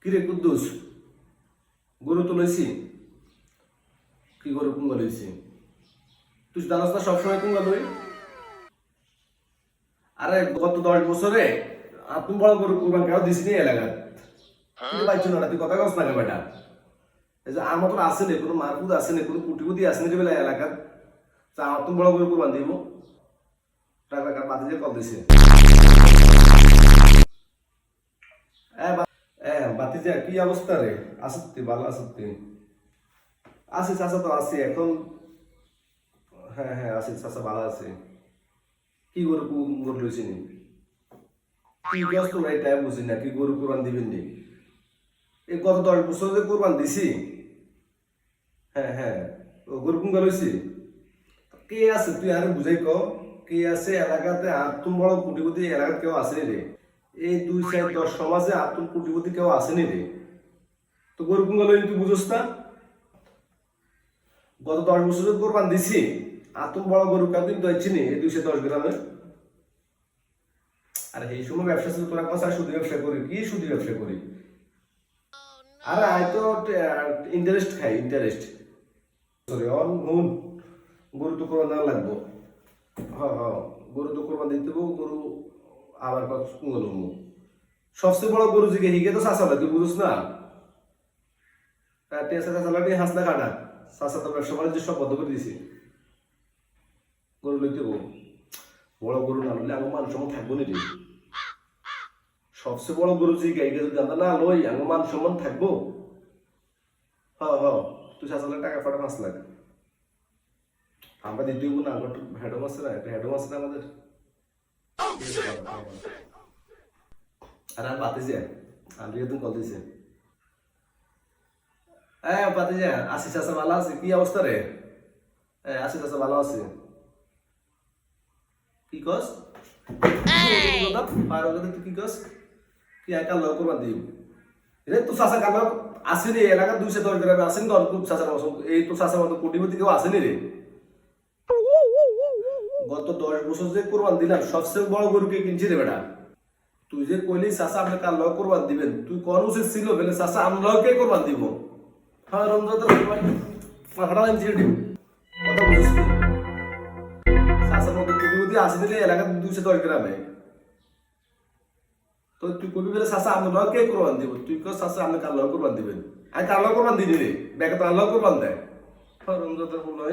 কিরে কুদ্দুস গরু তো লইছি কি গরু কুঙ্গা লইছি তুই জানাস না সবসময় কুঙ্গা লই আরে গত 10 বছরে আপনি বড় গরু কুরবান কেউ দিস নি এলাকার তুই পাইছো না তুই কথা কস না বেটা এই যে আমার মতন আসে নে কোনো মারপুদ আসে নে কোনো কুটিপুতি আসে নে বেলা এলাকার তা আপনি বড় গরু কুরবান দিব টাকা টাকা বাতি যে কল দিছে বাতি যে কি অবস্থা রে আসতি ভালো আসতি আসি চাচা তো আসি এখন হ্যাঁ হ্যাঁ আসি চাচা ভালো আছে কি গরু গরু লইছি নি কি গছ তো এই টাইম বুঝি না কি গরু কোরবান দিবেন নি এই গত 10 বছর যে কোরবান দিছি হ্যাঁ হ্যাঁ ও গরু কোন লইছি কে আছে তুই আর বুঝাই ক কে আছে এলাকাতে আতুম বড় কুটিপতি এলাকাতে কেউ আসেনি রে এই 2-4-10 সমাজে আতুম কুটিপতি কেউ আসেনি রে তো গরু কোন লই তুই বুঝছ না গত 10 বছর যে কোরবান দিছি আতুম বড় গরু কেউ কিন্তু ইচ্ছিনি এই 210 গ্রামে আর এই সময় ব্যবসা ছিল তোরা কথা সুদি ব্যবসা করি কি সুদি ব্যবসা করি আর আয় তো ইন্টারেস্ট খাই ইন্টারেস্ট সরি অন হুন গরু তো কোরবান দেওয়া লাগবো হ্যাঁ হ্যাঁ গরু তো কোরবান দিতে হবো গরু আবার কুঙ্গল সবচেয়ে বড় গরু জিগে হিগে তো চাষা তুই বুঝিস না টেসা চাষালাটি হাসনা কাটা চাষা তো ব্যবসা বাণিজ্য সব বন্ধ করে দিয়েছি গরু লইতে হবো বড় গরু না হলে আমার মান সম্মান থাকবো নি রে সবচেয়ে বড় গরু জিগে হিগে যদি আমরা না লই আমার মান সম্মান থাকবো হ্যাঁ হ্যাঁ তুই চাষালে টাকা পাঠা 5 লাখ আমরা দিতে হবো না আমার হেডম আছে না একটা হেডম আছে না আমাদের আর বাতি যায় আমি একদম কল দিছে বাতি যায় আসি চাষা ভালো আছে কি অবস্থা রে আসি চাষা ভালো আছে কি কস পারো তুই কি কস কি একা লোক করবা দিই রে তো চাষা কালো আসেনি এলাকা 210 গ্রামে আসেনি তো খুব চাষার মতো এই তো চাষার মতো কোটিপতি কেউ আসেনি রে গত 10 বছর যে কোরবান দিলাম সবচেয়ে বড় গরুকে কিনছি রে বেটা তুই যে কইলি চাচা আপনি কার লগ কোরবান দিবেন তুই কোন উচিত ছিল বলে চাচা আমরাকে কোরবান দিব হ্যাঁ রমজানের মাথাটা আনছি রে কথা বুঝছিস চাচার মতো কোটিপতি আসে দিলে এলাকা 210 গ্রামে তো তুই কবি বলে চাচা আমরাকে কোরবান দিব তুই কস চাচা আপনি কার লগ কোরবান দিবেন আর কার লগ কোরবান দিলি রে বেকে তো আল্লাহ কোরবান দেয় হ্যাঁ রমজানের হলো